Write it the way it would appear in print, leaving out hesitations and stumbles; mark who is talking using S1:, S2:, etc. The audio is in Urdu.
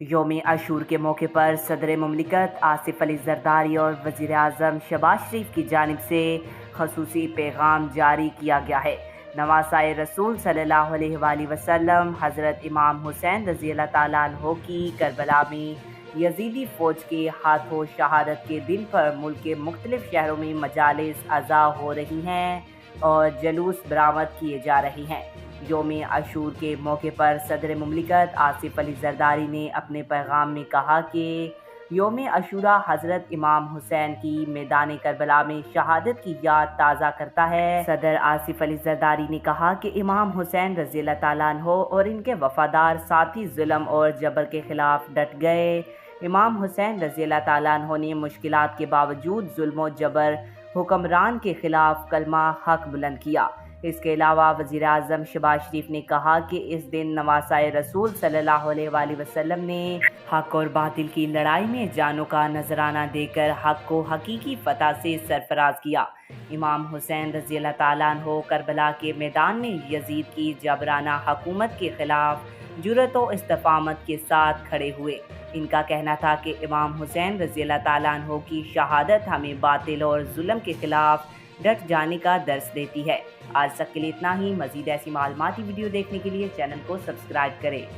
S1: یوم عاشور کے موقع پر صدر مملکت آصف علی زرداری اور وزیر اعظم شہباز شریف کی جانب سے خصوصی پیغام جاری کیا گیا ہے۔ نواسۂ رسول صلی اللہ علیہ وآلہ وسلم حضرت امام حسین رضی اللہ تعالیٰ عنہ کی کربلا میں یزیدی فوج کے ہاتھوں شہادت کے دن پر ملک کے مختلف شہروں میں مجالس عزا ہو رہی ہیں اور جلوس برآمد کیے جا رہے ہیں۔ یوم عاشور کے موقع پر صدر مملکت آصف علی زرداری نے اپنے پیغام میں کہا کہ یوم عاشور حضرت امام حسین کی میدان کربلا میں شہادت کی یاد تازہ کرتا ہے۔ صدر آصف علی زرداری نے کہا کہ امام حسین رضی اللہ تعالیٰ عنہ اور ان کے وفادار ساتھی ظلم اور جبر کے خلاف ڈٹ گئے۔ امام حسین رضی اللہ تعالیٰ عنہ نے مشکلات کے باوجود ظلم و جبر حکمران کے خلاف کلمہ حق بلند کیا۔ اس کے علاوہ وزیر اعظم شہباز شریف نے کہا کہ اس دن نواسۂ رسول صلی اللہ علیہ وآلہ وسلم نے حق اور باطل کی لڑائی میں جانوں کا نذرانہ دے کر حق کو حقیقی فتح سے سرفراز کیا۔ امام حسین رضی اللہ تعالیٰ عنہ کربلا کے میدان میں یزید کی جبرانہ حکومت کے خلاف جرأت و استقامت کے ساتھ کھڑے ہوئے۔ ان کا کہنا تھا کہ امام حسین رضی اللہ تعالیٰ عنہ کی شہادت ہمیں باطل اور ظلم کے خلاف ڈٹ جانے کا درس دیتی ہے۔ آج تک کے لیے اتنا ہی۔ مزید ایسی معلوماتی ویڈیو دیکھنے کے لیے چینل کو سبسکرائب کریں۔